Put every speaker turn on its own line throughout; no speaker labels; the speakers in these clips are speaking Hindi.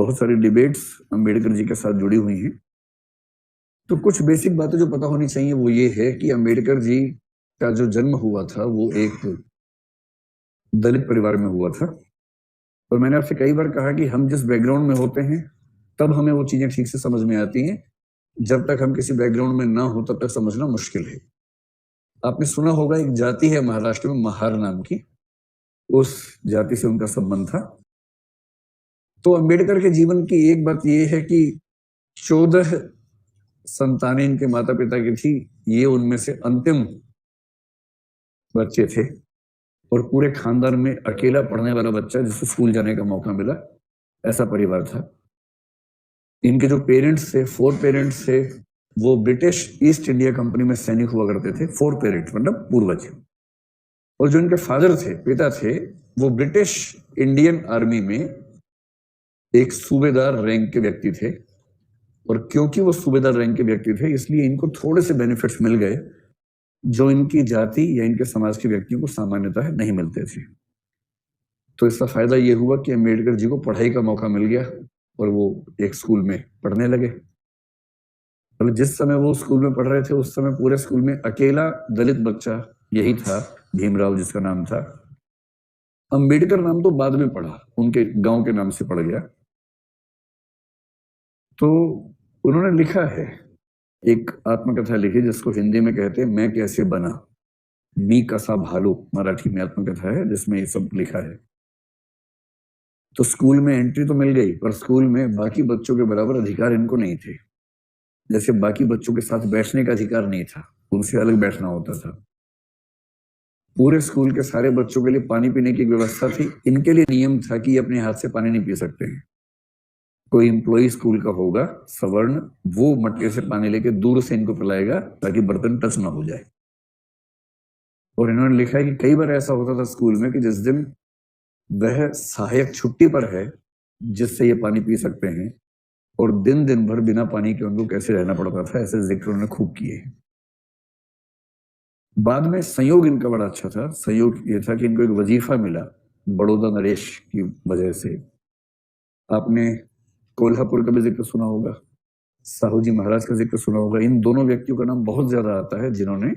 बहुत सारी डिबेट्स अम्बेडकर जी के साथ जुड़ी हुई हैं। तो कुछ बेसिक बातें जो पता होनी चाहिए वो ये है कि अम्बेडकर जी का जो जन्म हुआ था वो एक दलित परिवार में हुआ था। और मैंने आपसे कई बार कहा कि हम जिस बैकग्राउंड में होते हैं तब हमें वो चीजें ठीक से समझ में आती हैं, जब तक हम किसी बैकग्राउंड में ना हो तब तक समझना मुश्किल है। आपने सुना होगा एक जाति है महाराष्ट्र में महार नाम की, उस जाति से उनका संबंध था। तो अम्बेडकर के जीवन की एक बात यह है कि 14 संतानें इनके माता पिता की थी, ये उनमें से अंतिम बच्चे थे और पूरे खानदान में अकेला पढ़ने वाला बच्चा जिसको स्कूल जाने का मौका मिला, ऐसा परिवार था। इनके जो पेरेंट्स थे, 4 पेरेंट्स थे, वो ब्रिटिश ईस्ट इंडिया कंपनी में सैनिक हुआ करते थे। 4 पेरेंट्स मतलब पूर्वज। और जो इनके फादर थे, पिता थे, वो ब्रिटिश इंडियन आर्मी में एक सूबेदार रैंक के व्यक्ति थे। और क्योंकि वो सूबेदार रैंक के व्यक्ति थे इसलिए इनको थोड़े से बेनिफिट्स मिल गए जो इनकी जाति या इनके समाज के व्यक्तियों को सामान्यतः नहीं मिलते थे। तो इसका फायदा ये हुआ कि अम्बेडकर जी को पढ़ाई का मौका मिल गया और वो एक स्कूल में पढ़ने लगे। मतलब जिस समय वो स्कूल में पढ़ रहे थे उस समय पूरे स्कूल में अकेला दलित बच्चा यही था, भीमराव जिसका नाम था। अम्बेडकर नाम तो बाद में पढ़ा, उनके गांव के नाम से पड़ गया। तो उन्होंने लिखा है, एक आत्मकथा लिखी जिसको हिंदी में कहते हैं मैं कैसे बना, मी कसा भालू, मराठी में आत्मकथा है जिसमें ये सब लिखा है। तो स्कूल में एंट्री तो मिल गई पर स्कूल में बाकी बच्चों के बराबर अधिकार इनको नहीं थे। जैसे बाकी बच्चों के साथ बैठने का अधिकार नहीं था, उनसे अलग बैठना होता था। पूरे स्कूल के सारे बच्चों के लिए पानी पीने की व्यवस्था थी, इनके लिए नियम था कि अपने हाथ से पानी नहीं पी सकते हैं। कोई एम्प्लॉय स्कूल का होगा सवर्ण, वो मटके से पानी लेके दूर से इनको पिलाएगा ताकि बर्तन टच ना हो जाए। और इन्होंने लिखा है कि कई बार ऐसा होता था स्कूल में कि जिस दिन वह सहायक छुट्टी पर है जिससे ये पानी पी सकते हैं, और दिन दिन भर बिना पानी के उनको कैसे रहना पड़ता था, ऐसे जिक्र उन्होंने खूब किए। बाद में संयोग इनका बड़ा अच्छा था। संयोग ये था कि इनको एक वजीफा मिला बड़ौदा नरेश की वजह से। आपने कोल्हापुर का भी जिक्र सुना होगा, साहू जी महाराज का जिक्र सुना होगा। इन दोनों व्यक्तियों का नाम बहुत ज्यादा आता है जिन्होंने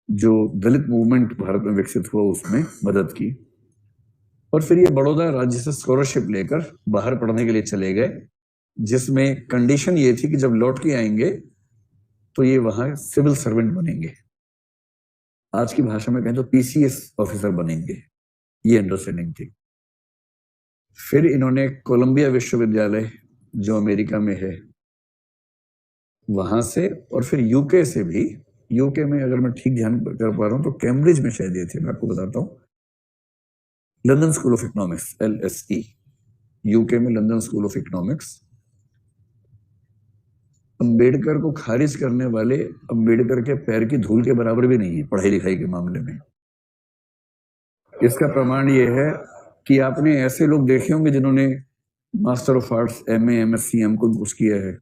जो दलित मूवमेंट भारत में विकसित हुआ उसमें मदद की। और फिर ये बड़ौदा राज्य से स्कॉलरशिप लेकर बाहर पढ़ने के लिए चले गए, जिसमें कंडीशन ये थी कि जब लौट के आएंगे तो ये वहां सिविल सर्वेंट बनेंगे, आज की भाषा में कहें तो पीसीएस ऑफिसर बनेंगे, ये अंडरस्टैंडिंग थी। फिर इन्होंने कोलंबिया विश्वविद्यालय जो अमेरिका में है वहां से, और फिर यूके से भी, यूके में अगर मैं ठीक ध्यान कर पा रहा हूं तो कैम्ब्रिज में शायद ये थे, मैं आपको बताता हूं, London School of Economics LSE, UK में London School of Economics. Ambedkar को खारिज करने वाले अंबेडकर के पैर की धूल के बराबर भी नहीं है पढ़ाई लिखाई के मामले में। इसका प्रमाण यह है कि आपने ऐसे लोग देखे होंगे जिन्होंने master of arts, MA, MSc, M.Com कुछ किया है,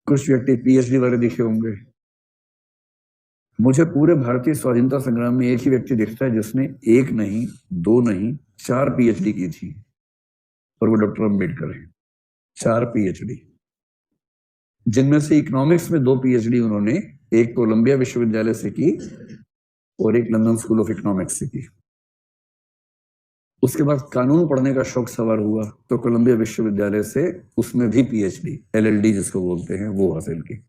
कुछ व्यक्ति PhD वाले दिखे होंगे। मुझे पूरे भारतीय स्वाधीनता संग्राम में एक ही व्यक्ति दिखता है जिसने 1 नहीं, 2 नहीं, 4 PhD की थी, और वो डॉक्टर अंबेडकर है। 4 PhD, जिनमें से इकोनॉमिक्स में 2 PhD उन्होंने एक कोलंबिया विश्वविद्यालय से की और एक लंदन स्कूल ऑफ इकोनॉमिक्स से की। उसके बाद कानून पढ़ने का शौक सवार हुआ तो कोलंबिया विश्वविद्यालय से उसमें भी PhD, LLD जिसको बोलते हैं, वो हासिल की।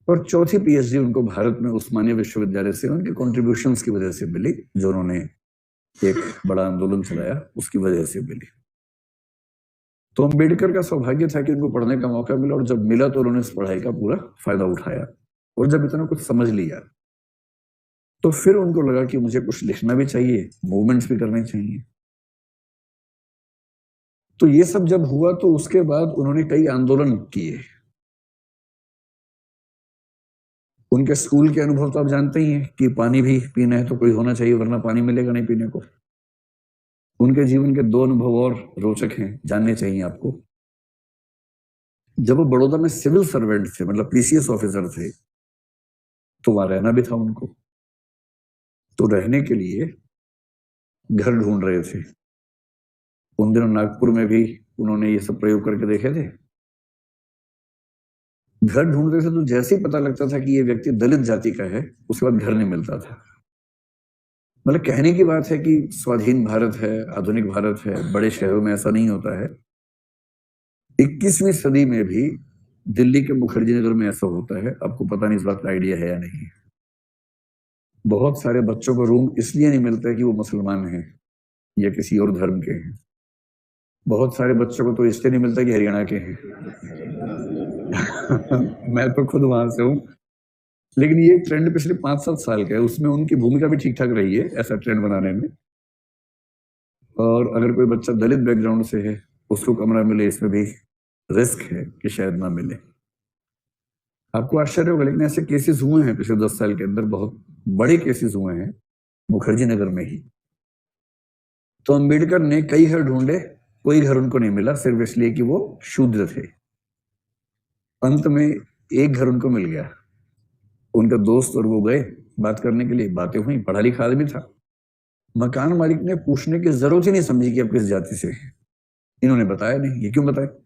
और चौथी PhD उनको भारत में उस्मानिया विश्वविद्यालय से उनके कॉन्ट्रीब्यूशंस की वजह से मिली, जो उन्होंने एक बड़ा आंदोलन चलाया उसकी वजह से मिली। तो अम्बेडकर का सौभाग्य था कि उनको पढ़ने का मौका मिला, और जब मिला तो उन्होंने इस पढ़ाई का पूरा फायदा उठाया। और जब इतना कुछ समझ लिया तो फिर उनको लगा कि मुझे कुछ लिखना भी चाहिए, मूवमेंट्स भी करने चाहिए। तो ये सब जब हुआ तो उसके बाद उन्होंने कई आंदोलन किए। उनके स्कूल के अनुभव तो आप जानते ही हैं कि पानी भी पीना है तो कोई होना चाहिए वरना पानी मिलेगा नहीं पीने को। उनके जीवन के 2 अनुभव और रोचक हैं, जानने चाहिए आपको। जब वो बड़ौदा में सिविल सर्वेंट थे, मतलब PCS ऑफिसर थे, तो वहां रहना भी था उनको। तो रहने के लिए घर ढूंढ रहे थे। उन दिनों नागपुर में भी उन्होंने ये सब प्रयोग करके देखे थे। घर ढूंढते थे तो जैसे ही पता लगता था कि ये व्यक्ति दलित जाति का है, उसके बाद घर नहीं मिलता था। मतलब कहने की बात है कि स्वाधीन भारत है, आधुनिक भारत है, बड़े शहरों में ऐसा नहीं होता है। 21वीं सदी में भी दिल्ली के मुखर्जी नगर में ऐसा होता है। आपको पता नहीं इस बात का आइडिया है या नहीं। बहुत सारे बच्चों को रूम इसलिए नहीं मिलता है कि वो मुसलमान हैं या किसी और धर्म के हैं। बहुत सारे बच्चों को तो इसलिए नहीं मिलता कि हरियाणा के हैं। मैं तो खुद वहां से हूँ। लेकिन ये ट्रेंड पिछले 5-7 साल का है, उसमें उनकी भूमिका भी ठीक ठाक रही है ऐसा ट्रेंड बनाने में। और अगर कोई बच्चा दलित बैकग्राउंड से है, उसको कमरा मिले, इसमें भी रिस्क है कि शायद ना मिले। आपको आश्चर्य होगा, लेकिन ऐसे केसेस हुए हैं पिछले 10 साल के अंदर, बहुत बड़े केसेस हुए हैं मुखर्जी नगर में ही। तो अंबेडकर ने कई घर ढूंढे, कोई घर उनको नहीं मिला, सिर्फ इसलिए कि वो शूद्र थे। अंत में एक घर उनको मिल गया। उनका दोस्त और वो गए बात करने के लिए, बातें हुई, पढ़ा लिखा आदमी था। मकान मालिक ने पूछने की जरूरत ही नहीं समझी कि आप किस जाति से हैं। इन्होंने बताया नहीं। ये क्यों बताया?